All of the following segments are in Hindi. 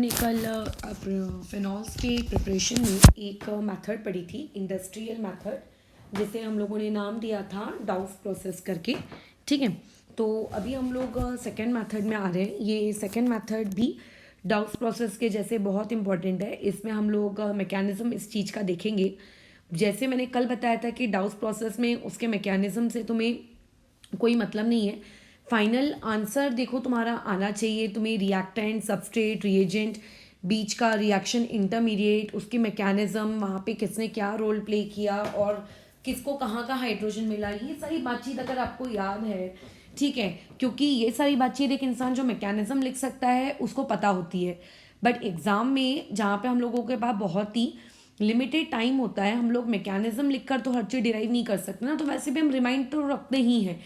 हमने कल फिनॉल्स के प्रिपरेशन में एक मेथड पढ़ी थी, इंडस्ट्रियल मेथड, जिसे हम लोगों ने नाम दिया था डाउस प्रोसेस करके। ठीक है, तो अभी हम लोग सेकेंड मेथड में आ रहे हैं। ये सेकेंड मेथड भी डाउस प्रोसेस के जैसे बहुत इंपॉर्टेंट है। इसमें हम लोग मैकेनिज्म इस चीज़ का देखेंगे। जैसे मैंने कल बताया था कि डाउस प्रोसेस में उसके मैकेनिज्म से तुम्हें कोई मतलब नहीं है, फाइनल आंसर देखो तुम्हारा आना चाहिए। तुम्हें रिएक्टेंट, सबस्ट्रेट, रिएजेंट, बीच का रिएक्शन इंटरमीडिएट, उसके मैकेनिज्म, वहाँ पे किसने क्या रोल प्ले किया और किसको कहाँ का हाइड्रोजन मिला, ये सारी बातचीत अगर आपको याद है, ठीक है, क्योंकि ये सारी बातचीत एक इंसान जो मैकेनिज्म लिख सकता है उसको पता होती है। बट एग्ज़ाम में जहाँ पे हम लोगों के पास बहुत ही लिमिटेड टाइम होता है, हम लोग मैकेनिज्म लिखकर तो हर चीज़ डिराइव नहीं कर सकते ना, तो वैसे भी हम रिमाइंड तो रखते ही हैं।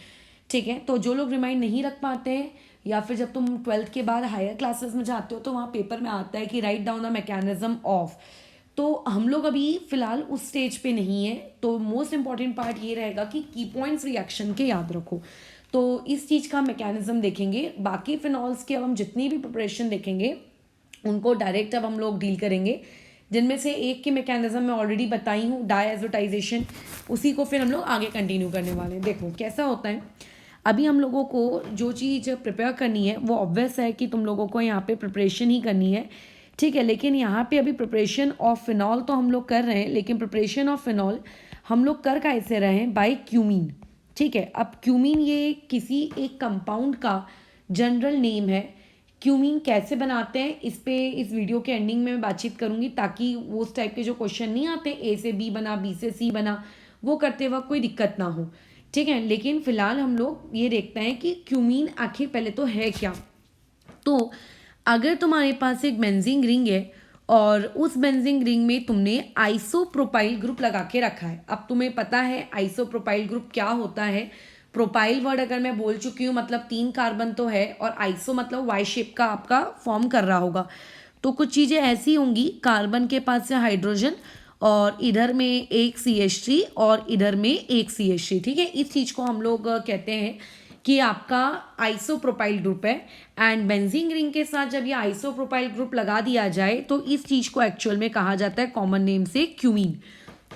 ठीक है, तो जो लोग रिमाइंड नहीं रख पाते हैं, या फिर जब तुम 12th के बाद हायर क्लासेस में जाते हो तो वहाँ पेपर में आता है कि write down the mechanism of, तो हम लोग अभी फिलहाल उस स्टेज पे नहीं है। तो मोस्ट इंपॉर्टेंट पार्ट ये रहेगा कि की पॉइंट्स रिएक्शन के याद रखो। तो इस चीज़ का मैकेनिज्म देखेंगे। बाकी फिनॉल्स के अब हम जितनी भी प्रिपरेशन देखेंगे उनको डायरेक्ट अब हम लोग डील करेंगे, जिनमें से एक की मैकेनिज्म मैं ऑलरेडी बताई हूँ, डायएज़ोटाइजेशन। उसी को फिर हम लोग आगे कंटिन्यू करने वाले हैं। देखो कैसा होता है, अभी हम लोगों को जो चीज़ प्रिपेयर करनी है वो ऑब्वियस है कि तुम लोगों को यहाँ पे प्रिपरेशन ही करनी है। ठीक है, लेकिन यहाँ पे अभी प्रिपरेशन ऑफ फिनॉल तो हम लोग कर रहे हैं, लेकिन प्रिपरेशन ऑफ फिनॉल हम लोग कर कैसे रहे हैं, बाय क्यूमीन। ठीक है, अब क्यूमीन ये किसी एक कंपाउंड का जनरल नेम है। क्यूमीन कैसे बनाते हैं इस पे इस वीडियो के एंडिंग में मैं बातचीत करूँगी, ताकि वो उस टाइप के जो क्वेश्चन नहीं आते ए से बी बना, बी से सी बना, वो करते वक्त कोई दिक्कत ना हो। ठीक है, लेकिन फिलहाल हम लोग ये देखते हैं कि क्यूमीन आखिर पहले तो है क्या। तो अगर तुम्हारे पास एक बेंजीन रिंग है और उस बेंजीन रिंग में तुमने आइसोप्रोपाइल ग्रुप लगा के रखा है। अब तुम्हें पता है आइसोप्रोपाइल ग्रुप क्या होता है। प्रोपाइल वर्ड अगर मैं बोल चुकी हूँ, मतलब 3 कार्बन तो है, और आइसो मतलब वाई शेप का आपका फॉर्म कर रहा होगा। तो कुछ चीज़ें ऐसी होंगी, कार्बन के पास से हाइड्रोजन और इधर में एक CH3 और इधर में एक CH3। ठीक है, इस चीज़ को हम लोग कहते हैं कि आपका आइसोप्रोपाइल ग्रुप है। एंड बेंजीन रिंग के साथ जब ये आइसोप्रोपाइल ग्रुप लगा दिया जाए तो इस चीज़ को एक्चुअल में कहा जाता है कॉमन नेम से क्यूमीन।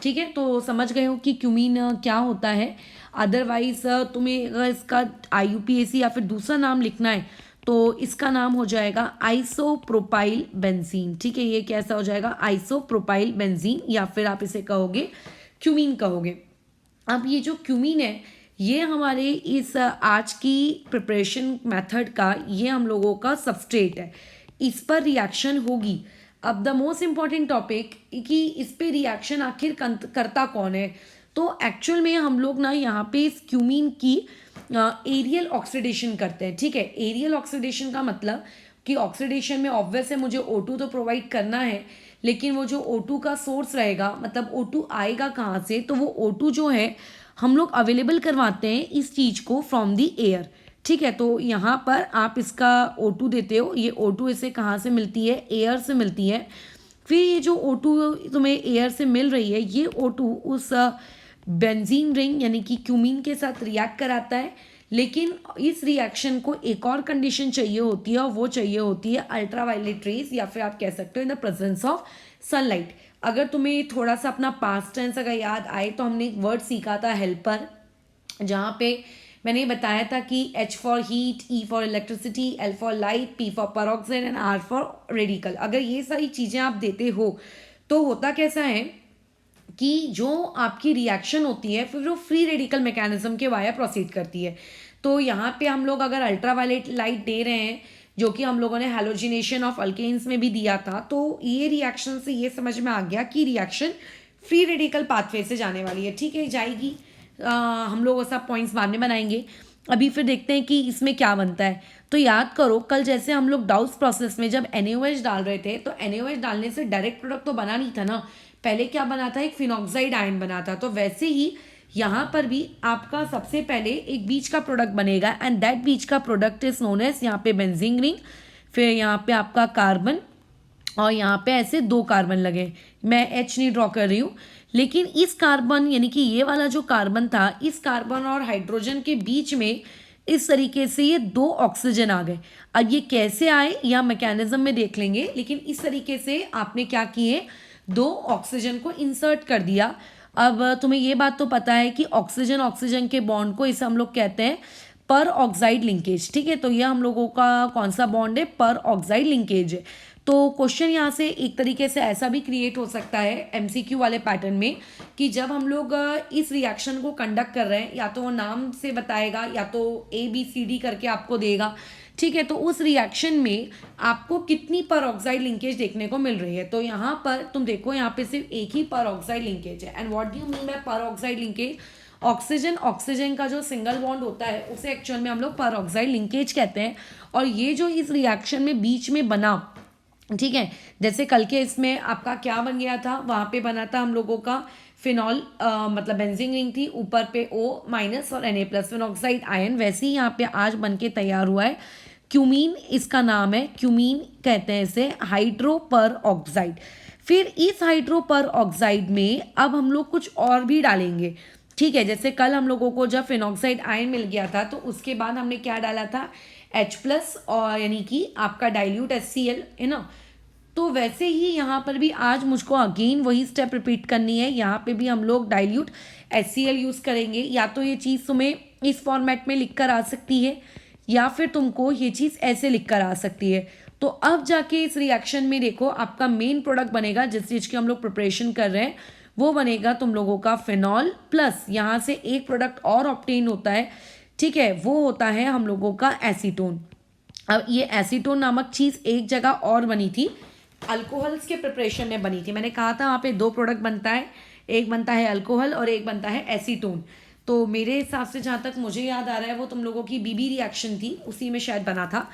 ठीक है, तो समझ गए हो कि क्यूमीन क्या होता है। अदरवाइज तुम्हें अगर इसका IUPAC या फिर दूसरा नाम लिखना है तो इसका नाम हो जाएगा आइसोप्रोपाइल बेंजीन। ठीक है, ये कैसा हो जाएगा, आइसोप्रोपाइल बेंजीन, या फिर आप इसे कहोगे क्यूमीन कहोगे। अब ये जो क्यूमीन है ये हमारे इस आज की प्रिपरेशन मेथड का ये हम लोगों का सबस्ट्रेट है। इस पर रिएक्शन होगी। अब द मोस्ट इम्पॉर्टेंट टॉपिक कि इस पे रिएक्शन आखिर करता कौन है। तो एक्चुअल में हम लोग ना यहाँ पे इस क्यूमीन की एरियल ऑक्सीडेशन करते हैं। ठीक है, एरियल ऑक्सीडेशन का मतलब कि ऑक्सीडेशन में ऑब्वियस है मुझे O2 तो प्रोवाइड करना है, लेकिन वो जो O2 का सोर्स रहेगा, मतलब O2 आएगा कहाँ से, तो वो O2 जो है हम लोग अवेलेबल करवाते हैं इस चीज़ को फ्रॉम दी एयर। ठीक है, तो यहाँ पर आप इसका O2 देते हो, ये O2 इसे कहाँ से मिलती है, एयर से मिलती है। फिर ये जो O2 तुम्हें एयर से मिल रही है, ये O2 उस बेंजीन रिंग यानी कि क्यूमीन के साथ रिएक्ट कराता है। लेकिन इस रिएक्शन को एक और कंडीशन चाहिए होती है, और वो चाहिए होती है अल्ट्रावायलेट रेज, या फिर आप कह सकते हो in the presence of sunlight. अगर तुम्हें थोड़ा सा अपना पास्ट टेंस अगर याद आए तो हमने एक वर्ड सीखा था हेल्पर, जहाँ पे मैंने बताया था कि H for heat, E for electricity, L for light, P for peroxide and R for radical. अगर ये सारी चीज़ें आप देते हो तो होता कैसा है कि जो आपकी रिएक्शन होती है फिर वो फ्री रेडिकल मैकेनिज्म के वाया प्रोसीड करती है। तो यहाँ पे हम लोग अगर अल्ट्रावायलेट लाइट दे रहे हैं, जो कि हम लोगों ने हैलोजिनेशन ऑफ अल्केन्स में भी दिया था, तो ये रिएक्शन से ये समझ में आ गया कि रिएक्शन फ्री रेडिकल पाथवे से जाने वाली है। ठीक है, जाएगी। हम लोग सब पॉइंट्स बाद में बनाएंगे। अभी फिर देखते हैं कि इसमें क्या बनता है। तो याद करो कल जैसे हम लोग डाउस प्रोसेस में जब NaOH डाल रहे थे, तो NaOH डालने से डायरेक्ट प्रोडक्ट तो बना नहीं था ना, पहले क्या बना था, एक फिनॉक्साइड आयन बना था। तो वैसे ही यहाँ पर भी आपका सबसे पहले एक बीच का प्रोडक्ट बनेगा, एंड दैट बीच का प्रोडक्ट इज नोन एज यहाँ पे बेंजीन रिंग, फिर यहाँ पे आपका कार्बन, और यहाँ पे ऐसे 2 कार्बन लगे। मैं H नहीं ड्रॉ कर रही हूँ, लेकिन इस कार्बन यानी कि ये वाला जो कार्बन था, इस कार्बन और हाइड्रोजन के बीच में इस तरीके से ये 2 ऑक्सीजन आ गए। अब ये कैसे आए या मैकेनिज्म में देख लेंगे, लेकिन इस तरीके से आपने क्या किए, 2 ऑक्सीजन को इंसर्ट कर दिया। अब तुम्हें ये बात तो पता है कि ऑक्सीजन ऑक्सीजन के बॉन्ड को इसे हम लोग कहते हैं पर ऑक्साइड लिंकेज। ठीक है, तो ये हम लोगों का कौन सा बॉन्ड है, पर ऑक्साइड लिंकेज है। तो क्वेश्चन यहाँ से एक तरीके से ऐसा भी क्रिएट हो सकता है एमसीक्यू वाले पैटर्न में कि जब हम लोग इस रिएक्शन को कंडक्ट कर रहे हैं, या तो वो नाम से बताएगा या तो ABCD करके आपको देगा। ठीक है, तो उस रिएक्शन में आपको कितनी पर ऑक्साइड लिंकेज देखने को मिल रही है। तो यहाँ पर तुम देखो, यहाँ पे सिर्फ एक ही पर ऑक्साइड लिंकेज है। And what do you mean by पर ऑक्साइड लिंकेज, ऑक्सीजन ऑक्सीजन का जो सिंगल बॉन्ड होता है उसे एक्चुअल में हम लोग पर ऑक्साइड लिंकेज कहते हैं। और ये जो इस रिएक्शन में बीच में बना, ठीक है, जैसे कल के इसमें आपका क्या बन गया था, वहाँ पे बना था हम लोगों का फिनॉल, मतलब बेंजीन रिंग थी, ऊपर पे O- और Na+ फिनॉक्साइड आयन, वैसे ही यहाँ पे आज बन के तैयार हुआ है क्यूमीन, इसका नाम है क्यूमीन, कहते हैं इसे हाइड्रो पर ऑक्साइड। फिर इस हाइड्रो पर ऑक्साइड में अब हम लोग कुछ और भी डालेंगे। ठीक है, जैसे कल हम लोगों को जब फिनॉक्साइड आयन मिल गया था तो उसके बाद हमने क्या डाला था, H+ और यानी कि आपका डाइल्यूट HCl है ना। तो वैसे ही यहाँ पर भी आज मुझको अगेन वही स्टेप रिपीट करनी है। यहाँ पे भी हम लोग डाइल्यूट HCl यूज़ करेंगे। या तो ये चीज़ तुम्हें इस फॉर्मेट में लिख कर आ सकती है, या फिर तुमको ये चीज़ ऐसे लिख कर आ सकती है। तो अब जाके इस रिएक्शन में देखो, आपका मेन प्रोडक्ट बनेगा जिस चीज़ की हम लोग प्रिपरेशन कर रहे हैं, वो बनेगा तुम लोगों का फिनॉल, प्लस यहाँ से एक प्रोडक्ट और ऑब्टेन होता है। ठीक है, वो होता है हम लोगों का एसीटोन। अब ये एसीटोन नामक चीज़ एक जगह और बनी थी, अल्कोहल्स के प्रिपरेशन में बनी थी। मैंने कहा था वहाँ पे 2 प्रोडक्ट बनता है, एक बनता है अल्कोहल और एक बनता है एसीटोन। तो मेरे हिसाब से जहाँ तक मुझे याद आ रहा है वो तुम लोगों की BB रिएक्शन थी, उसी में शायद बना था।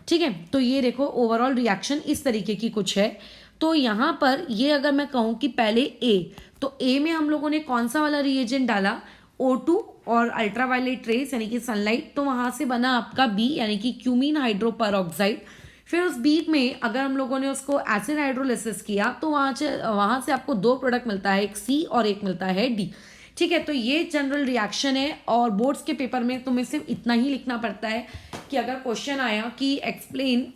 ठीक है, तो ये देखो ओवरऑल रिएक्शन इस तरीके की कुछ है। तो यहाँ पर ये अगर मैं कहूँ कि पहले A, तो A में हम लोगों ने कौन सा वाला रिएजेंट डाला, O2 और अल्ट्रावायलेट रेस यानी कि सनलाइट, तो वहाँ से बना आपका B यानी कि क्यूमीन हाइड्रो पर ऑक्साइड। फिर उस बीच में अगर हम लोगों ने उसको एसिड हाइड्रोलिसिस किया तो वहाँ से आपको 2 प्रोडक्ट मिलता है, एक C और एक मिलता है D। ठीक है, तो ये जनरल रिएक्शन है। और बोर्ड्स के पेपर में तुम्हें सिर्फ इतना ही लिखना पड़ता है कि अगर क्वेश्चन आया कि explain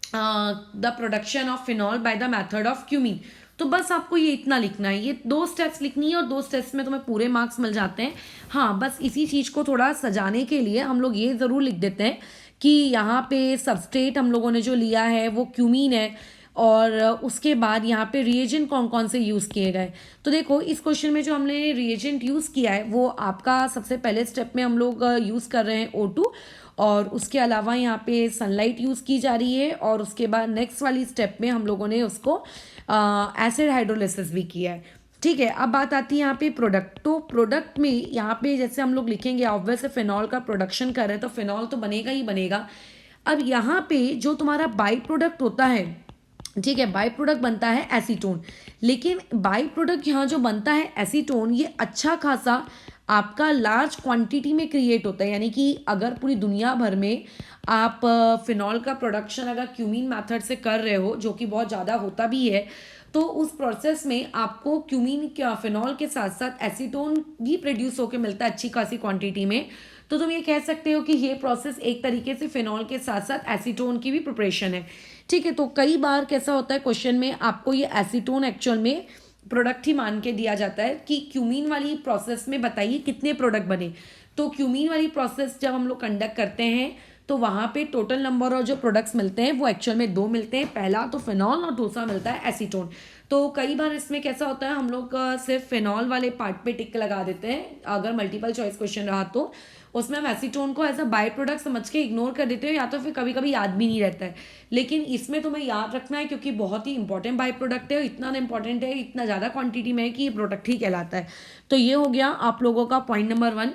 the production of phenol by the method of cumene, तो बस आपको ये इतना लिखना है, ये 2 स्टेप्स लिखनी है और 2 स्टेप्स में तुम्हें पूरे मार्क्स मिल जाते हैं। हाँ, बस इसी चीज़ को थोड़ा सजाने के लिए हम लोग ये ज़रूर लिख देते हैं कि यहाँ पे सबस्ट्रेट हम लोगों ने जो लिया है वो क्यूमीन है, और उसके बाद यहाँ पे रिएजेंट कौन कौन से यूज़ किए गए। तो देखो इस क्वेश्चन में जो हमने रिएजेंट यूज़ किया है वो आपका सबसे पहले स्टेप में हम लोग यूज़ कर रहे हैं O2, और उसके अलावा यहाँ पे सनलाइट यूज़ की जा रही है, और उसके बाद नेक्स्ट वाली स्टेप में हम लोगों ने उसको एसिड हाइड्रोलिसिस भी किया है। ठीक है, अब बात आती है यहाँ पे प्रोडक्ट। तो प्रोडक्ट में यहाँ पे जैसे हम लोग लिखेंगे ऑब्वियस फिनॉल का प्रोडक्शन कर रहे हैं तो फिनॉल तो बनेगा ही बनेगा। अब यहाँ पे जो तुम्हारा बाई प्रोडक्ट होता है, ठीक है, बाई प्रोडक्ट बनता है एसीटोन। लेकिन बाई प्रोडक्ट यहाँ जो बनता है एसीटोन, ये अच्छा खासा आपका लार्ज क्वांटिटी में क्रिएट होता है। यानी कि अगर पूरी दुनिया भर में आप फिनॉल का प्रोडक्शन अगर क्यूमीन मेथड से कर रहे हो, जो कि बहुत ज़्यादा होता भी है, तो उस प्रोसेस में आपको क्यूमीन क्या फिनॉल के साथ साथ एसीटोन भी प्रोड्यूस होकर मिलता है अच्छी खासी क्वांटिटी में। तो तुम ये कह सकते हो कि ये प्रोसेस एक तरीके से फिनॉल के साथ साथ एसीटोन की भी प्रिपरेशन है। ठीक है, तो कई बार कैसा होता है क्वेश्चन में आपको ये एसीटोन एक्चुअल में प्रोडक्ट ही मान के दिया जाता है कि क्यूमीन वाली प्रोसेस में बताइए कितने प्रोडक्ट बने। तो क्यूमीन वाली प्रोसेस जब हम लोग कंडक्ट करते हैं तो वहाँ पे टोटल नंबर ऑफ जो प्रोडक्ट्स मिलते हैं वो एक्चुअल में 2 मिलते हैं, पहला तो फिनॉल और दूसरा मिलता है एसीटोन। तो कई बार इसमें कैसा होता है हम लोग सिर्फ फिनॉल वाले पार्ट पे टिक लगा देते हैं, अगर मल्टीपल चॉइस क्वेश्चन रहा तो उसमें हम एसीटोन को एज अ बाय प्रोडक्ट समझ के इग्नोर कर देते हो, या तो फिर कभी कभी याद भी नहीं रहता है। लेकिन इसमें तुम्हें याद रखना है क्योंकि बहुत ही इंपॉर्टेंट बाय प्रोडक्ट है, इतना इंपॉर्टेंट है, इतना ज़्यादा क्वांटिटी में है कि ये प्रोडक्ट ही कहलाता है। तो ये हो गया आप लोगों का पॉइंट नंबर 1।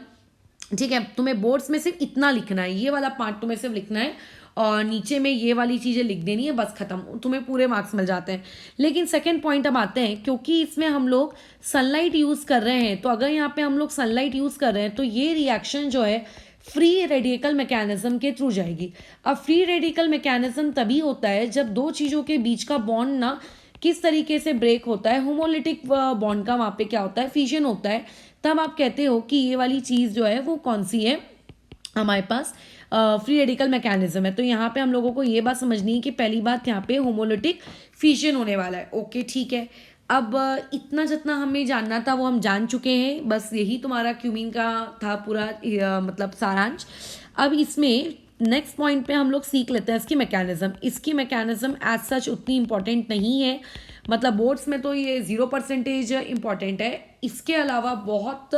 ठीक है, तुम्हें बोर्ड्स में सिर्फ इतना लिखना है, ये वाला पार्ट तुम्हें सिर्फ लिखना है और नीचे में ये वाली चीज़ें लिख देनी है, बस खत्म, तुम्हें पूरे मार्क्स मिल जाते हैं। लेकिन सेकंड पॉइंट अब आते हैं, क्योंकि इसमें हम लोग सनलाइट यूज़ कर रहे हैं, तो अगर यहाँ पे हम लोग सनलाइट यूज़ कर रहे हैं तो ये रिएक्शन जो है फ्री रेडिकल मैकेनिज्म के थ्रू जाएगी। अब फ्री रेडिकल मैकेनिज्म तभी होता है जब 2 चीज़ों के बीच का बॉन्ड ना किस तरीके से ब्रेक होता है, होमोलिटिक बॉन्ड का वहाँ पे क्या होता है, फिजन होता है, तब आप कहते हो कि ये वाली चीज़ जो है वो कौन सी है, हमारे पास फ्री रेडिकल मैकेनिज्म है। तो यहाँ पे हम लोगों को ये बात समझनी है कि पहली बात यहाँ पे होमोलिटिक फिशन होने वाला है। ओके ठीक है। अब इतना जितना हमें जानना था वो हम जान चुके हैं। बस यही तुम्हारा क्यूमीन का था पूरा मतलब सारांश। अब इसमें नेक्स्ट पॉइंट पे हम लोग सीख लेते हैं इसकी मैकेनिज्म। इसकी मैकेनिज्म एज सच उतनी इंपॉर्टेंट नहीं है, मतलब बोर्ड्स में तो ये 0% इंपॉर्टेंट है। इसके अलावा बहुत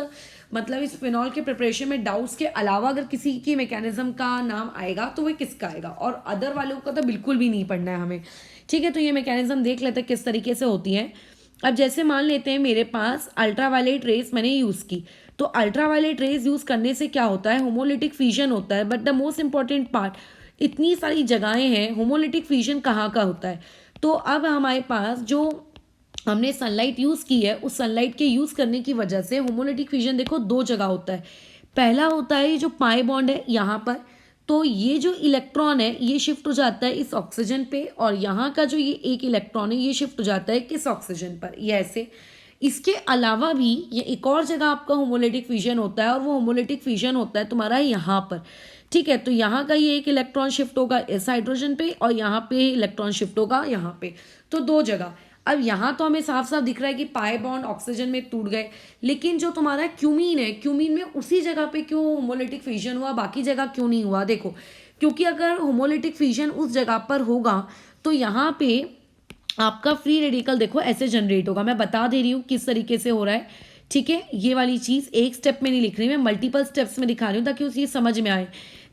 मतलब इस फिनॉल के प्रिपरेशन में डाउट्स के अलावा अगर किसी की मैकेनिज्म का नाम आएगा तो वह किसका आएगा, और अदर वालों का तो बिल्कुल भी नहीं पढ़ना है हमें। ठीक है, तो ये मैकेनिज्म देख लेते हैं किस तरीके से होती है। अब जैसे मान लेते हैं मेरे पास अल्ट्रावायलेट रेस मैंने यूज़ की, तो अल्ट्रावायलेट रेस यूज़ करने से क्या होता है, होमोलिटिक फिजन होता है। But the most important part, इतनी सारी जगहें हैं, होमोलिटिक फिजन कहाँ का होता है। तो अब हमारे पास जो हमने सनलाइट यूज़ की है, उस सनलाइट के यूज़ करने की वजह से होमोलिटिक फिजन देखो दो जगह होता है। पहला होता है जो पाई बॉन्ड है यहाँ पर, तो ये जो इलेक्ट्रॉन है ये शिफ्ट हो जाता है इस ऑक्सीजन पे, और यहाँ का जो ये एक इलेक्ट्रॉन है ये शिफ्ट हो जाता है किस ऑक्सीजन पर, ये ऐसे। इसके अलावा भी ये एक और जगह आपका होमोलिटिक फिजन होता है, और वो होमोलिटिक फिजन होता है तुम्हारा यहाँ पर। ठीक है, तो यहाँ का ये एक इलेक्ट्रॉन शिफ्ट होगा इस हाइड्रोजन पे, और यहाँ पे इलेक्ट्रॉन शिफ्ट होगा यहाँ पे, तो दो जगह। अब यहाँ तो हमें साफ साफ दिख रहा है कि पाई बॉन्ड ऑक्सीजन में टूट गए, लेकिन जो तुम्हारा क्यूमीन है, क्यूमीन में उसी जगह पे क्यों होमोलिटिक फिजन हुआ, बाकी जगह क्यों नहीं हुआ। देखो, क्योंकि अगर होमोलिटिक फिजन उस जगह पर होगा तो यहाँ पे आपका फ्री रेडिकल देखो ऐसे जनरेट होगा। मैं बता दे रही हूँ किस तरीके से हो रहा है। ठीक है, ये वाली चीज़ एक स्टेप में नहीं लिख रही, मैं मल्टीपल स्टेप्स में दिखा रही हूँ ताकि उस चीज़ समझ में आए।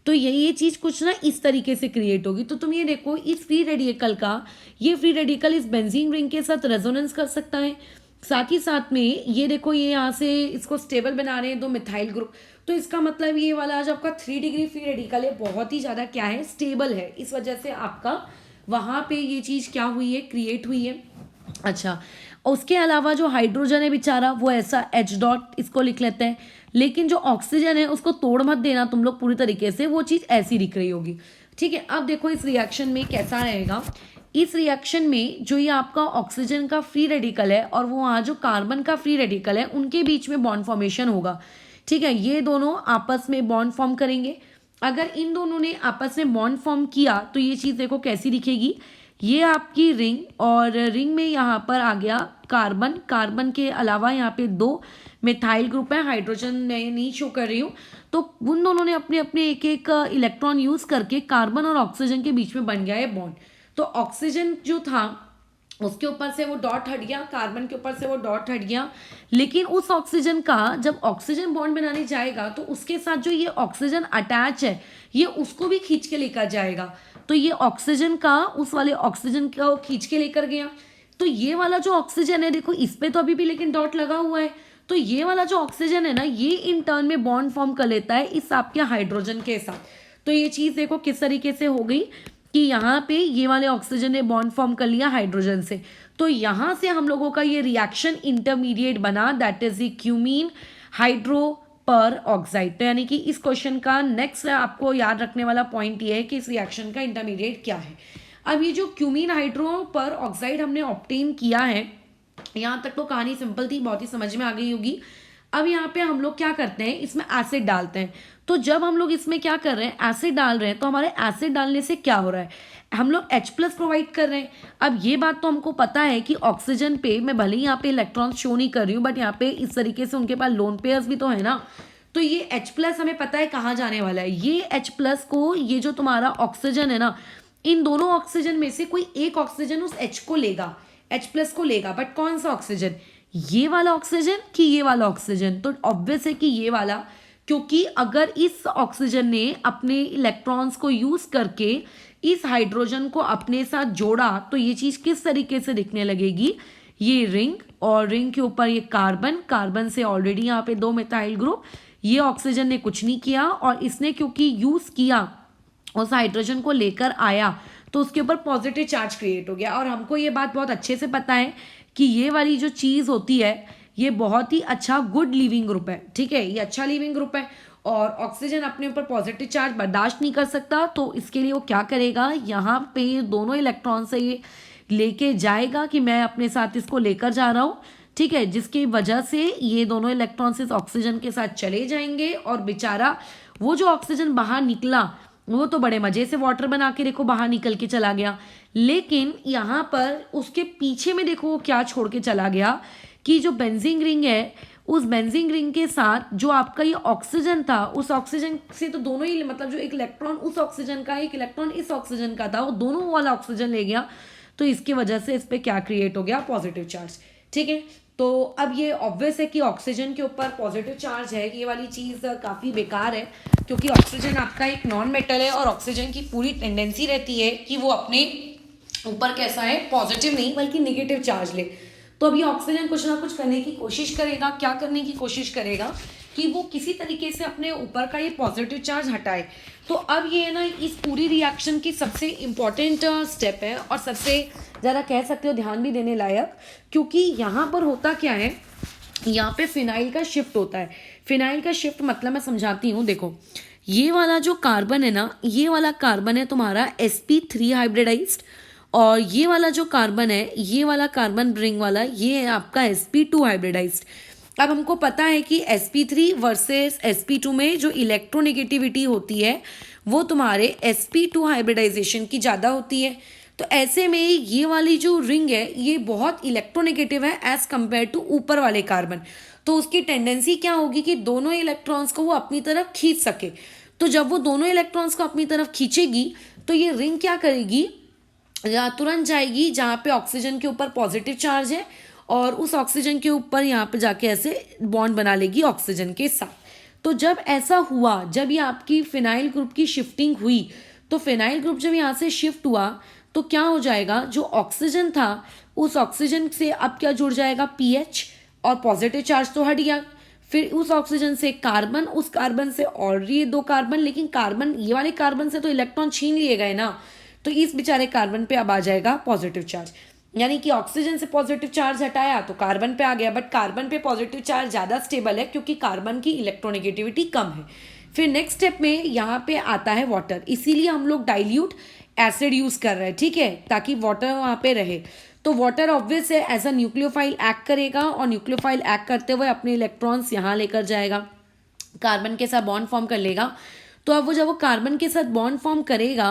तो ये चीज़ कुछ ना इस तरीके से क्रिएट होगी। तो तुम ये देखो, इस फ्री रेडिकल का, ये फ्री रेडिकल इस बेंजीन रिंग के साथ रेजोनेंस कर सकता है। साथ ही साथ में ये देखो, ये यहाँ से इसको स्टेबल बना रहे हैं दो मिथाइल ग्रुप, तो इसका मतलब ये वाला जो आपका 3 डिग्री फ्री रेडिकल है बहुत ही ज़्यादा क्या है, स्टेबल है। इस वजह से आपका वहाँ पे ये चीज़ क्या हुई है, क्रिएट हुई है। अच्छा, उसके अलावा जो हाइड्रोजन है बेचारा, वो ऐसा H डॉट इसको लिख लेते हैं, लेकिन जो ऑक्सीजन है उसको तोड़ मत देना तुम लोग पूरी तरीके से, वो चीज़ ऐसी दिख रही होगी। ठीक है, अब देखो इस रिएक्शन में कैसा रहेगा। इस रिएक्शन में जो ये आपका ऑक्सीजन का फ्री रेडिकल है और वो वहाँ जो कार्बन का फ्री रेडिकल है, उनके बीच में बॉन्ड फॉर्मेशन होगा। ठीक है, ये दोनों आपस में बॉन्ड फॉर्म करेंगे। अगर इन दोनों ने आपस में बॉन्ड फॉर्म किया तो ये चीज़ देखो कैसी दिखेगी, ये आपकी रिंग, और रिंग में यहाँ पर आ गया कार्बन, कार्बन के अलावा यहाँ पे दो मिथाइल ग्रुप है, हाइड्रोजन मैं नहीं शो कर रही हूँ। तो उन दोनों ने अपने अपने एक एक इलेक्ट्रॉन यूज़ करके कार्बन और ऑक्सीजन के बीच में बन गया है बॉन्ड। तो ऑक्सीजन जो था उसके ऊपर से वो डॉट हट गया, कार्बन के ऊपर से वो डॉट हट गया, लेकिन उस ऑक्सीजन का जब ऑक्सीजन बॉन्ड बनाने जाएगा तो उसके साथ जो ये ऑक्सीजन अटैच है ये उसको भी खींच के लेकर जाएगा। तो ये ऑक्सीजन का उस वाले ऑक्सीजन को खींच के लेकर गया। तो ये वाला जो ऑक्सीजन है देखो, इस पे तो अभी भी लेकिन डॉट लगा हुआ है, तो ये वाला जो ऑक्सीजन है ना, ये इन टर्न में बॉन्ड फॉर्म कर लेता है इस आपके हाइड्रोजन के साथ। तो ये चीज़ देखो किस तरीके से हो गई कि यहाँ पे ये वाले ऑक्सीजन ने बॉन्ड फॉर्म कर लिया हाइड्रोजन से। तो यहाँ से हम लोगों का ये रिएक्शन इंटरमीडिएट बना, that is the cumene hydro पर ऑक्साइड। तो यानी कि इस क्वेश्चन का नेक्स्ट आपको याद रखने वाला पॉइंट ये है कि इस रिएक्शन का इंटरमीडिएट क्या है। अब ये जो क्यूमीन हाइड्रो पर ऑक्साइड हमने ऑब्टेन किया है, यहाँ तक तो कहानी सिंपल थी, बहुत ही समझ में आ गई होगी। अब यहाँ पे हम लोग क्या करते हैं, इसमें एसिड डालते हैं। तो जब हम लोग इसमें क्या कर रहे हैं, एसिड डाल रहे हैं, तो हमारे एसिड डालने से क्या हो रहा है, हम लोग H+ प्रोवाइड कर रहे हैं। अब ये बात तो हमको पता है कि ऑक्सीजन पे मैं भले ही यहाँ पे इलेक्ट्रॉन शो नहीं कर रही हूँ, बट यहाँ पे इस तरीके से उनके पास लोन पेयर्स भी तो है ना। तो ये H+ हमें पता है कहाँ जाने वाला है। ये H+ को, ये जो तुम्हारा ऑक्सीजन है ना, इन दोनों ऑक्सीजन में से कोई एक ऑक्सीजन उस H को लेगा, H+ को लेगा। बट कौन सा ऑक्सीजन, ये वाला ऑक्सीजन कि ये वाला ऑक्सीजन? तो ऑब्वियस है कि ये वाला, क्योंकि अगर इस ऑक्सीजन ने अपने इलेक्ट्रॉन्स को यूज करके इस हाइड्रोजन को अपने साथ जोड़ा, तो ये चीज किस तरीके से दिखने लगेगी, ये रिंग, और रिंग के ऊपर ये कार्बन, कार्बन से ऑलरेडी यहाँ पे दो मिथाइल ग्रुप, ये ऑक्सीजन ने कुछ नहीं किया, और इसने क्योंकि यूज किया उस हाइड्रोजन को लेकर आया, तो उसके ऊपर पॉजिटिव चार्ज क्रिएट हो गया। और हमको ये बात बहुत अच्छे से पता है कि ये वाली जो चीज़ होती है ये बहुत ही अच्छा गुड लिविंग ग्रुप है। ठीक है, ये अच्छा लिविंग ग्रुप है, और ऑक्सीजन अपने ऊपर पॉजिटिव चार्ज बर्दाश्त नहीं कर सकता, तो इसके लिए वो क्या करेगा, यहाँ पे दोनों इलेक्ट्रॉन से ये लेके जाएगा कि मैं अपने साथ इसको लेकर जा रहा हूँ। ठीक है, जिसकी वजह से ये दोनों इलेक्ट्रॉन्स इस ऑक्सीजन के साथ चले जाएंगे, और बेचारा वो जो ऑक्सीजन बाहर निकला वो तो बड़े मजे से वाटर बना के देखो बाहर निकल के चला गया, लेकिन यहाँ पर उसके पीछे में देखो वो क्या छोड़ के चला गया कि जो बेंजीन रिंग है, उस बेंजीन रिंग के साथ जो आपका ये ऑक्सीजन था, उस ऑक्सीजन से तो दोनों ही मतलब जो एक इलेक्ट्रॉन उस ऑक्सीजन का, एक इलेक्ट्रॉन इस ऑक्सीजन का था, वो दोनों वाला ऑक्सीजन ले गया। तो इसकी वजह से इस पर क्या क्रिएट हो गया, पॉजिटिव चार्ज। ठीक है, तो अब ये ऑब्वियस है कि ऑक्सीजन के ऊपर पॉजिटिव चार्ज है, ये वाली चीज़ काफ़ी बेकार है, क्योंकि ऑक्सीजन आपका एक नॉन मेटल है और ऑक्सीजन की पूरी टेंडेंसी रहती है कि वो अपने ऊपर कैसा है, पॉजिटिव नहीं बल्कि निगेटिव चार्ज ले। तो अभी ऑक्सीजन कुछ ना कुछ करने की कोशिश करेगा, क्या करने की कोशिश करेगा कि वो किसी तरीके से अपने ऊपर का ये पॉजिटिव चार्ज हटाए। तो अब ये ना इस पूरी रिएक्शन की सबसे इम्पॉर्टेंट स्टेप है और सबसे ज़रा कह सकते हो ध्यान भी देने लायक, क्योंकि यहाँ पर होता क्या है, यहाँ पे फिनाइल का शिफ्ट होता है। फिनाइल का शिफ्ट मतलब मैं समझाती हूँ, देखो ये वाला जो कार्बन है ना, ये वाला कार्बन है तुम्हारा sp3 हाइब्रिडाइज्ड, और ये वाला जो कार्बन है, ये वाला कार्बन रिंग वाला, ये है आपका sp2 हाइब्रिडाइज्ड। अब हमको पता है कि sp3 वर्सेस sp2 में जो इलेक्ट्रोनेगेटिविटी होती है वो तुम्हारे sp2 हाइब्रिडाइजेशन की ज़्यादा होती है। तो ऐसे में ये वाली जो रिंग है ये बहुत इलेक्ट्रोनेगेटिव है एज कंपेयर टू ऊपर वाले कार्बन। तो उसकी टेंडेंसी क्या होगी कि दोनों इलेक्ट्रॉन्स को वो अपनी तरफ खींच सके। तो जब वो दोनों इलेक्ट्रॉन्स को अपनी तरफ खींचेगी तो ये रिंग क्या करेगी, या तुरंत जाएगी जहाँ पे ऑक्सीजन के ऊपर पॉजिटिव चार्ज है और उस ऑक्सीजन के ऊपर यहाँ पे जाके ऐसे बॉन्ड बना लेगी ऑक्सीजन के साथ। तो जब ऐसा हुआ, जब ये आपकी फिनाइल ग्रुप की शिफ्टिंग हुई, तो फिनाइल ग्रुप जब यहाँ से शिफ्ट हुआ तो क्या हो जाएगा, जो ऑक्सीजन था उस ऑक्सीजन से अब क्या जुड़ जाएगा, पीएच, और पॉजिटिव चार्ज तो हट गया। फिर उस ऑक्सीजन से कार्बन, उस कार्बन से और ये दो कार्बन, लेकिन कार्बन, ये वाले कार्बन से तो इलेक्ट्रॉन छीन लिए गए ना, तो इस बेचारे कार्बन पे अब आ जाएगा पॉजिटिव चार्ज। यानी कि ऑक्सीजन से पॉजिटिव चार्ज हटाया तो कार्बन पे आ गया, बट कार्बन पे पॉजिटिव चार्ज ज़्यादा स्टेबल है क्योंकि कार्बन की इलेक्ट्रोनेगेटिविटी कम है। फिर नेक्स्ट स्टेप में यहाँ पे आता है वाटर, इसीलिए हम लोग डाइल्यूट एसिड यूज़ कर रहे हैं, ठीक है, ताकि वाटर वहाँ पे रहे। तो वाटर ऑब्वियस है एज अ न्यूक्लियोफाइल एक्ट करेगा और न्यूक्लियोफाइल एक्ट करते हुए अपने इलेक्ट्रॉन्स यहाँ लेकर जाएगा, कार्बन के साथ बॉन्ड फॉर्म कर लेगा। तो अब वो जब वो कार्बन के साथ बॉन्ड फॉर्म करेगा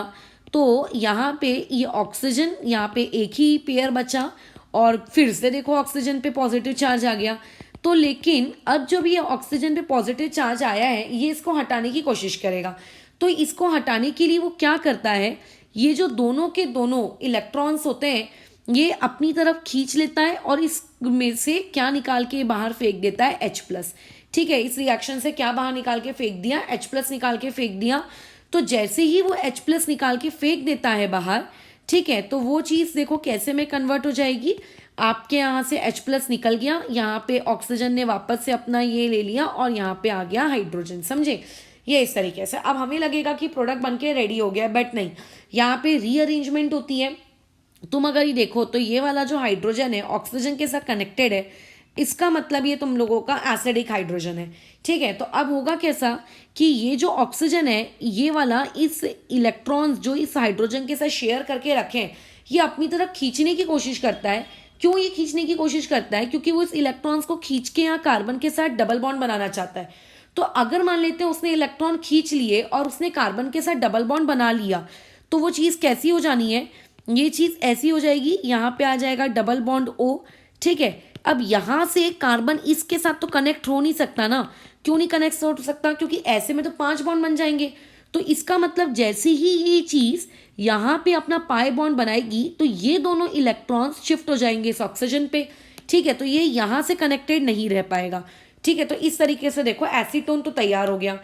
तो यहाँ पे ये ऑक्सीजन, यहाँ पे एक ही पेयर बचा और फिर से देखो ऑक्सीजन पे पॉजिटिव चार्ज आ गया। तो लेकिन अब जब ये ऑक्सीजन पे पॉजिटिव चार्ज आया है, ये इसको हटाने की कोशिश करेगा। तो इसको हटाने के लिए वो क्या करता है, ये जो दोनों के दोनों इलेक्ट्रॉन्स होते हैं ये अपनी तरफ खींच लेता है और इसमें से क्या निकाल के बाहर फेंक देता है, H+। ठीक है, इस रिएक्शन से क्या बाहर निकाल के फेंक दिया, H+ निकाल के फेंक दिया। तो जैसे ही वो H+ निकाल के फेंक देता है बाहर, ठीक है, तो वो चीज़ देखो कैसे में कन्वर्ट हो जाएगी, आपके यहाँ से H+ निकल गया, यहाँ पे ऑक्सीजन ने वापस से अपना ये ले लिया और यहाँ पे आ गया हाइड्रोजन, समझे। ये इस तरीके से अब हमें लगेगा कि प्रोडक्ट बनके रेडी हो गया, बट नहीं, यहाँ पे रीअरेंजमेंट होती है। तुम अगर ये देखो तो ये वाला जो हाइड्रोजन है ऑक्सीजन के साथ कनेक्टेड है, इसका मतलब ये तुम लोगों का एसिडिक हाइड्रोजन है, ठीक है। तो अब होगा कैसा कि ये जो ऑक्सीजन है ये वाला इस इलेक्ट्रॉन्स जो इस हाइड्रोजन के साथ शेयर करके रखें, ये अपनी तरफ खींचने की कोशिश करता है। क्यों ये खींचने की कोशिश करता है, क्योंकि वो इस इलेक्ट्रॉन्स को खींच के यहाँ कार्बन के साथ डबल बॉन्ड बनाना चाहता है। तो अगर मान लेते हैं उसने इलेक्ट्रॉन खींच लिए और उसने कार्बन के साथ डबल बॉन्ड बना लिया, तो वो चीज़ कैसी हो जानी है, ये चीज़ ऐसी हो जाएगी, यहाँ पे आ जाएगा डबल बॉन्ड O, ठीक है। अब यहाँ से कार्बन इसके साथ तो कनेक्ट हो नहीं सकता ना, क्यों नहीं कनेक्ट हो सकता, क्योंकि ऐसे में तो 5 बॉन्ड बन जाएंगे। तो इसका मतलब जैसे ही ये चीज़ यहाँ पे अपना पाई बॉन्ड बनाएगी तो ये दोनों इलेक्ट्रॉन्स शिफ्ट हो जाएंगे इस ऑक्सीजन पे, ठीक है। तो ये यहाँ से कनेक्टेड नहीं रह पाएगा, ठीक है। तो इस तरीके से देखो एसीटोन तो तैयार हो गया।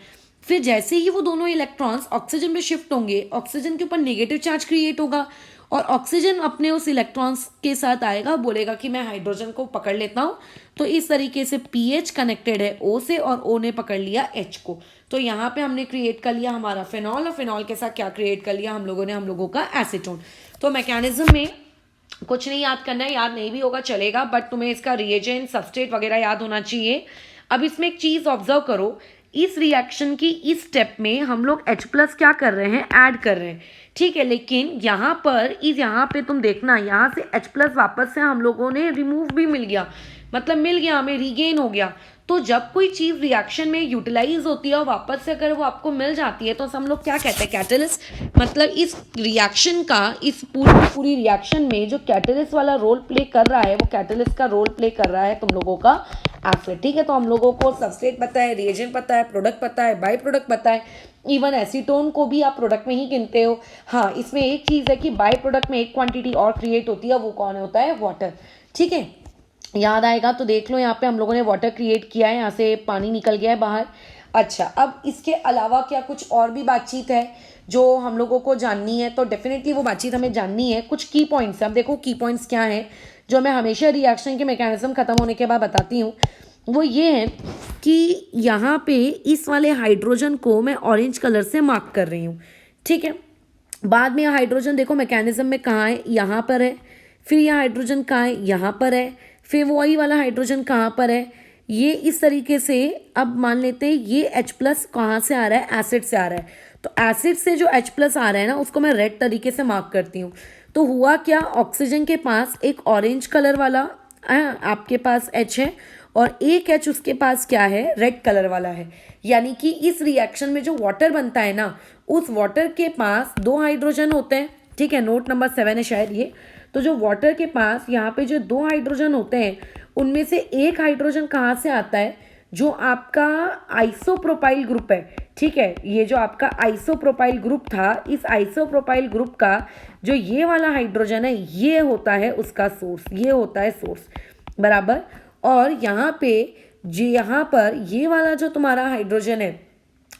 फिर जैसे ही वो दोनों इलेक्ट्रॉन्स ऑक्सीजन पे शिफ्ट होंगे, ऑक्सीजन के ऊपर नेगेटिव चार्ज क्रिएट होगा और ऑक्सीजन अपने उस इलेक्ट्रॉन्स के साथ आएगा, बोलेगा कि मैं हाइड्रोजन को पकड़ लेता हूँ। तो इस तरीके से पीएच कनेक्टेड है O से और O ने पकड़ लिया H को। तो यहाँ पे हमने क्रिएट कर लिया हमारा फिनॉल और फिनॉल के साथ क्या क्रिएट कर लिया हम लोगों ने, हम लोगों का एसीटोन। तो मैकेनिज्म में कुछ नहीं याद करना है, याद नहीं भी होगा चलेगा, बट तुम्हें इसका रिएजेंट सबस्ट्रेट वगैरह याद होना चाहिए। अब इसमें एक चीज़ ऑब्जर्व करो, इस रिएक्शन की इस स्टेप में हम लोग H+ क्या कर रहे हैं, ऐड कर रहे हैं, ठीक है। लेकिन यहाँ पर यहाँ पे तुम देखना, यहाँ से H+ वापस से हम लोगों ने रिमूव भी मिल गया, मतलब मिल गया हमें, रीगेन हो गया। तो जब कोई चीज़ रिएक्शन में यूटिलाइज होती है और वापस से अगर वो आपको मिल जाती है तो हम लोग क्या कहते हैं, कैटलिस्ट। मतलब इस रिएक्शन का, इस पूरी रिएक्शन में जो कैटलिस्ट वाला रोल प्ले कर रहा है, वो कैटलिस्ट का रोल प्ले कर रहा है तुम लोगों का एसिड, ठीक है। तो हम लोगों को सबस्ट्रेट पता है, रिएजेंट पता है, प्रोडक्ट पता है, बाई प्रोडक्ट पता है, इवन एसीटोन को भी आप प्रोडक्ट में ही गिनते हो। हाँ, इसमें एक चीज़ है कि बाई प्रोडक्ट में एक क्वांटिटी और क्रिएट होती है, वो कौन होता है, वाटर, ठीक है। याद आएगा तो देख लो, यहाँ पे हम लोगों ने वाटर क्रिएट किया है, यहाँ से पानी निकल गया है बाहर। अच्छा, अब इसके अलावा क्या कुछ और भी बातचीत है जो हम लोगों को जाननी है? तो डेफिनेटली वो बातचीत हमें जाननी है। कुछ की पॉइंट्स, अब देखो की पॉइंट्स क्या हैं जो मैं हमेशा रिएक्शन के मैकेनिज्म खत्म होने के बाद बताती हूँ। वो ये है कि यहाँ पे इस वाले हाइड्रोजन को मैं ऑरेंज कलर से मार्क कर रही हूँ, ठीक है। बाद में हाइड्रोजन देखो मैकेनिज्म में कहाँ है, यहाँ पर है। फिर यह हाइड्रोजन कहाँ है, यहाँ पर है। फिर वही वाला हाइड्रोजन कहाँ पर है, ये इस तरीके से। अब मान लेते हैं ये H+ कहाँ से आ रहा है, एसिड से आ रहा है। तो एसिड से जो H+ आ रहा है ना, उसको मैं रेड तरीके से मार्क करती हूँ। तो हुआ क्या, ऑक्सीजन के पास एक ऑरेंज कलर वाला आपके पास H है और एक H उसके पास क्या है, रेड कलर वाला है। यानी कि इस रिएक्शन में जो वाटर बनता है ना, उस वाटर के पास 2 हाइड्रोजन होते हैं, ठीक है। नोट नंबर 7 है शायद ये। तो जो वाटर के पास यहाँ पे जो 2 हाइड्रोजन होते हैं, उनमें से एक हाइड्रोजन कहाँ से आता है, जो आपका आइसोप्रोपाइल ग्रुप है, ठीक है। ये जो आपका आइसोप्रोपाइल ग्रुप था, इस आइसोप्रोपाइल ग्रुप का जो ये वाला हाइड्रोजन है, ये होता है उसका सोर्स, ये होता है सोर्स, बराबर। और यहाँ पर ये वाला जो तुम्हारा हाइड्रोजन है,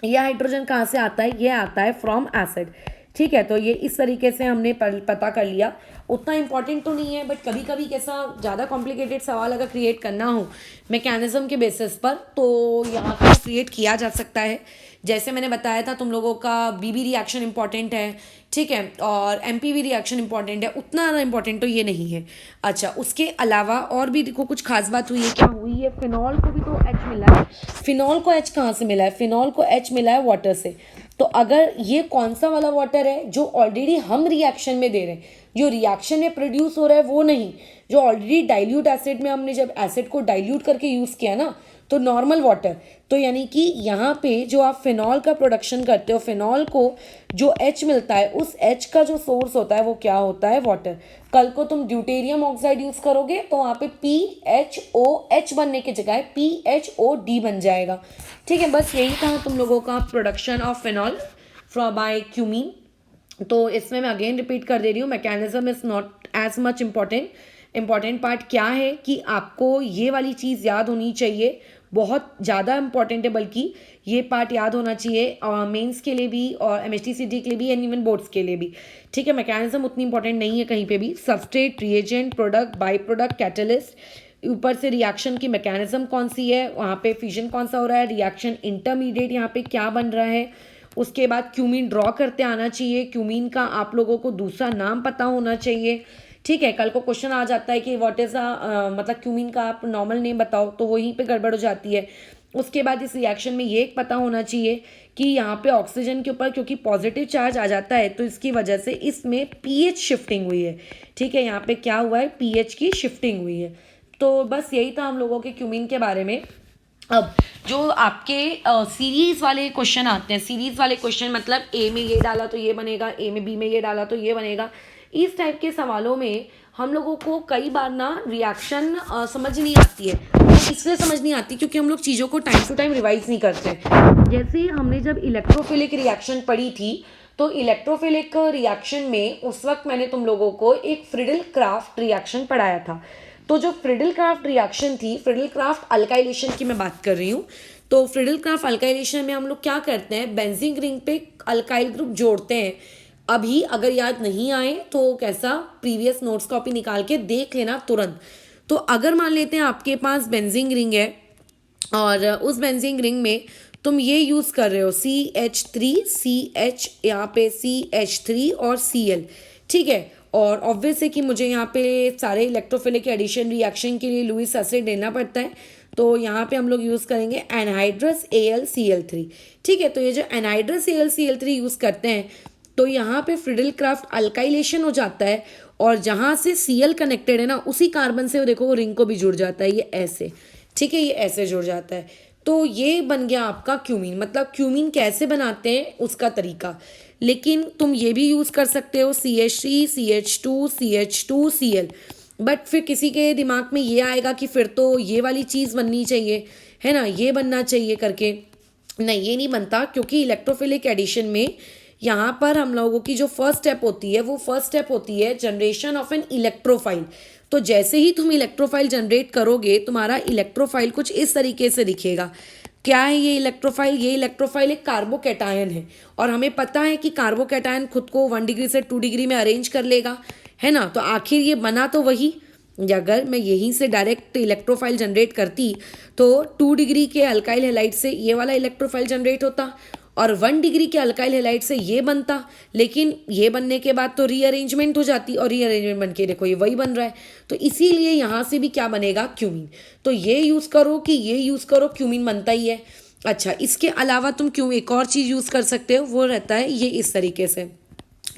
ये हाइड्रोजन कहाँ से आता है, ये आता है फ्रॉम एसिड, ठीक है। तो ये इस तरीके से हमने पता कर लिया। उतना इंपॉर्टेंट तो नहीं है, बट कभी कभी कैसा ज़्यादा कॉम्प्लिकेटेड सवाल अगर क्रिएट करना हो मैकेनिज्म के बेसिस पर, तो यहाँ पर क्रिएट किया जा सकता है। जैसे मैंने बताया था तुम लोगों का BB रिएक्शन इंपॉर्टेंट है, ठीक है, और MPV रिएक्शन इंपॉर्टेंट है, उतना ज़्यादा इंपॉर्टेंट तो ये नहीं है। अच्छा, उसके अलावा और भी देखो कुछ खास बात हुई है, क्या हुई है, फिनॉल को भी तो H मिला है। फिनॉल को H कहाँ से मिला है, फिनॉल को H मिला है वाटर से। तो अगर ये कौन सा वाला वाटर है जो ऑलरेडी हम रिएक्शन में दे रहे हैं, जो रिएक्शन में प्रोड्यूस हो रहा है वो नहीं, जो ऑलरेडी डाइल्यूट एसिड में हमने जब एसिड को डाइल्यूट करके यूज़ किया ना, तो नॉर्मल वाटर। तो यानी कि यहाँ पे जो आप फिनॉल का प्रोडक्शन करते हो, फिनॉल को जो H मिलता है, उस H का जो सोर्स होता है वो क्या होता है, वाटर। कल को तुम ड्यूटेरियम ऑक्साइड यूज़ करोगे तो वहाँ पे PHOH बनने की जगह PHOD बन जाएगा, ठीक है। बस यही था तुम लोगों का production of phenol from by cumene. तो इसमें मैं अगेन रिपीट कर दे रही हूँ, mechanism is not as much important part क्या है कि आपको ये वाली चीज़ याद होनी चाहिए, बहुत ज़्यादा इंपॉर्टेंट है, बल्कि ये पार्ट याद होना चाहिए मेंस के लिए भी और MHTCT के लिए भी एंड इवन बोर्ड्स के लिए भी, ठीक है। मैकेनिज्म उतनी इंपॉर्टेंट नहीं है कहीं पे भी। Substrate, reagent, product, by product, catalyst, ऊपर से रिएक्शन की मैकेनिज्म कौन सी है, वहाँ पे फिजन कौन सा हो रहा है, रिएक्शन इंटरमीडिएट यहाँ पे क्या बन रहा है, उसके बाद क्यूमीन ड्रॉ करते आना चाहिए। क्यूमीन का आप लोगों को दूसरा नाम पता होना चाहिए, ठीक है। कल को क्वेश्चन आ जाता है कि व्हाट इज़ मतलब क्यूमीन का आप नॉर्मल नेम बताओ, तो वहीं पे गड़बड़ हो जाती है। उसके बाद इस रिएक्शन में ये पता होना चाहिए कि यहाँ पे ऑक्सीजन के ऊपर क्योंकि पॉजिटिव चार्ज आ जाता है, तो इसकी वजह से इसमें pH शिफ्टिंग हुई है, ठीक है। यहाँ पे क्या हुआ है, pH की शिफ्टिंग हुई है। तो बस यही था हम लोगों के क्यूमीन के बारे में। अब जो आपके सीरीज़ वाले क्वेश्चन आते हैं, सीरीज़ वाले क्वेश्चन मतलब A में ये डाला तो ये बनेगा, A में B में ये डाला तो ये बनेगा, इस टाइप के सवालों में हम लोगों को कई बार ना रिएक्शन समझ नहीं आती है। इसलिए समझ नहीं आती क्योंकि हम लोग चीज़ों को टाइम टू टाइम रिवाइज नहीं करते हैं। जैसे हमने जब इलेक्ट्रोफिलिक रिएक्शन पढ़ी थी, तो इलेक्ट्रोफिलिक रिएक्शन में उस वक्त मैंने तुम लोगों को एक फ्रिडल क्राफ्ट रिएक्शन पढ़ाया था। तो जो फ्रिडल क्राफ्ट रिएक्शन थी, फ्रिडल क्राफ्ट अल्काइलेशन की मैं बात कर रही हूँ। तो फ्रिडल क्राफ्ट अल्काइलेशन में हम लोग क्या करते हैं, बेंजीन रिंग पे अल्काइल ग्रुप जोड़ते हैं। अभी अगर याद नहीं आए तो कैसा प्रीवियस नोट्स कॉपी निकाल के देख लेना तुरंत। तो अगर मान लेते हैं आपके पास बेंजीन रिंग है और उस बेंजीन रिंग में तुम ये यूज़ कर रहे हो CH3 CH, यहाँ पे CH3 और Cl, ठीक है। और ऑब्वियस है कि मुझे यहाँ पे सारे इलेक्ट्रोफिलिक एडिशन रिएक्शन के लिए लुईस एसिड लेना पड़ता है। तो यहाँ पे हम लोग यूज़ करेंगे एनहाइड्रस AlCl3। ठीक है, तो ये जो एनहाइड्रस AlCl3 यूज़ करते हैं तो यहाँ पे फ्रिडल-क्राफ्ट अल्काइलेशन हो जाता है, और जहाँ से Cl कनेक्टेड है ना उसी कार्बन से वो देखो वो रिंग को भी जुड़ जाता है, ये ऐसे। ठीक है, ये ऐसे जुड़ जाता है। तो ये बन गया आपका क्यूमीन। मतलब क्यूमीन कैसे बनाते हैं उसका तरीका। लेकिन तुम ये भी यूज़ कर सकते हो CH3 CH2 CH2 Cl। But फिर किसी के दिमाग में ये आएगा कि फिर तो ये वाली चीज़ बननी चाहिए, है ना, ये बनना चाहिए करके। नहीं, ये नहीं बनता, क्योंकि इलेक्ट्रोफिलिक एडिशन में यहाँ पर हम लोगों की जो फर्स्ट स्टेप होती है वो फर्स्ट स्टेप होती है जनरेशन ऑफ एन इलेक्ट्रोफाइल। तो जैसे ही तुम इलेक्ट्रोफाइल जनरेट करोगे तुम्हारा इलेक्ट्रोफाइल कुछ इस तरीके से दिखेगा। क्या है ये इलेक्ट्रोफाइल? ये इलेक्ट्रोफाइल एक कार्बोकैटायन है, और हमें पता है कि कार्बोकैटायन खुद को 1 डिग्री से 2 डिग्री में अरेंज कर लेगा, है ना। तो आखिर ये बना तो वही। अगर मैं यहीं से डायरेक्ट इलेक्ट्रोफाइल जनरेट करती तो 2 डिग्री के अल्काइल हैलाइड से ये वाला इलेक्ट्रोफाइल जनरेट होता, और 1 डिग्री के अल्काइल हैलाइड से ये बनता। लेकिन ये बनने के बाद तो रीअरेंजमेंट हो जाती, और रीअरेंजमेंट बन के देखो ये वही बन रहा है। तो इसीलिए यहाँ से भी क्या बनेगा? क्यूमीन। तो ये यूज़ करो कि ये यूज़ करो, क्यूमीन बनता ही है। अच्छा, इसके अलावा तुम क्यों एक और चीज़ यूज़ कर सकते हो, वो रहता है ये इस तरीके से,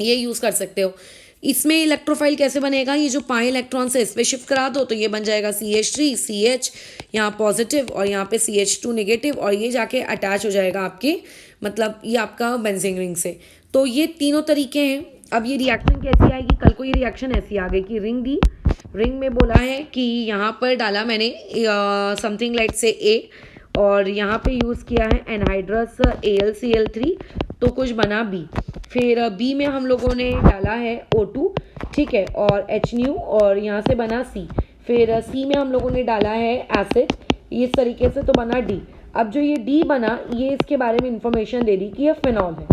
ये यूज़ कर सकते हो। इसमें इलेक्ट्रोफाइल कैसे बनेगा? ये जो पाई इलेक्ट्रॉन से इस पे शिफ्ट करा दो तो ये बन जाएगा CH3 CH यहाँ पॉजिटिव, और यहाँ पे CH2 नेगेटिव, और ये जाके अटैच हो जाएगा आपके, मतलब ये आपका बेंजीन रिंग से। तो ये तीनों तरीके हैं। अब ये रिएक्शन कैसी आएगी? कल को ये रिएक्शन ऐसी आ गई कि रिंग दी, रिंग में बोला है कि यहाँ पर डाला मैंने समथिंग लाइक से A, और यहाँ पे यूज़ किया है एनहाइड्रस AlCl3, तो कुछ बना B। फिर B में हम लोगों ने डाला है O2, ठीक है, और HNu, और यहाँ से बना C। फिर C में हम लोगों ने डाला है एसिड, इस तरीके से तो बना D। अब जो ये D बना, ये इसके बारे में इंफॉर्मेशन दे दी कि ये फिनॉल है।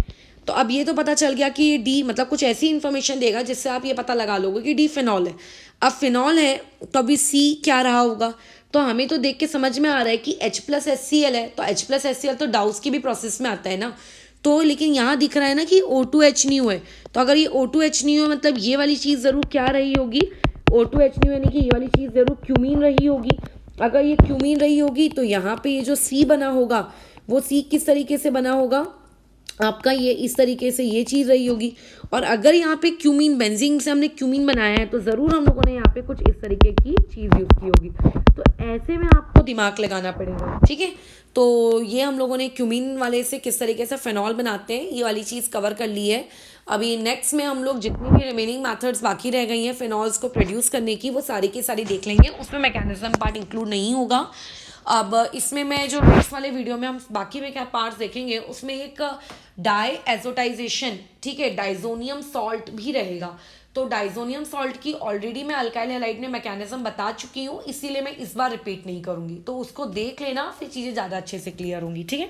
तो अब ये तो पता चल गया कि ये D मतलब कुछ ऐसी इंफॉर्मेशन देगा जिससे आप ये पता लगा लोगे कि D फिनॉल है। अब फिनॉल है तो अभी C क्या रहा होगा? तो हमें तो देख के समझ में आ रहा है कि H+HCl है, तो H+HCl तो डाउस की भी प्रोसेस में आता है ना। तो लेकिन यहाँ दिख रहा है ना कि O2HNu है, तो अगर ये O2HNu है मतलब ये वाली चीज़ ज़रूर क्या रही होगी? O2HNu यानी कि ये वाली चीज़ ज़रूर क्यूमीन रही होगी। अगर ये क्यूमीन रही होगी तो यहाँ पे ये जो C बना होगा वो C किस तरीके से बना होगा आपका? ये इस तरीके से ये चीज़ रही होगी। और अगर यहाँ पे क्यूमीन, बेंजीन से हमने क्यूमीन बनाया है तो ज़रूर हम लोगों ने यहाँ पे कुछ इस तरीके की चीज़ यूज़ की होगी। तो ऐसे में आपको दिमाग लगाना पड़ेगा, ठीक है। तो ये हम लोगों ने क्यूमीन वाले से किस तरीके से फिनॉल बनाते हैं ये वाली चीज़ कवर कर ली है। अभी नेक्स्ट में हम लोग जितनी भी रिमेनिंग मेथड्स बाकी रह गई हैं फिनॉल्स को प्रोड्यूस करने की, वो सारी की सारी देख लेंगे। उसमें मैकेनिज्म पार्ट इंक्लूड नहीं होगा। अब इसमें मैं जो नेक्स्ट वाले वीडियो में हम बाकी में क्या पार्ट्स देखेंगे उसमें एक डाई एजोटाइजेशन, ठीक है, डाइजोनियम सॉल्ट भी रहेगा। तो डाइजोनियम सॉल्ट की ऑलरेडी मैं अल्काइल हैलाइड में मैकेनिज्म बता चुकी हूँ, इसीलिए मैं इस बार रिपीट नहीं करूँगी। तो उसको देख लेना, फिर चीज़ें ज़्यादा अच्छे से क्लियर होंगी, ठीक है।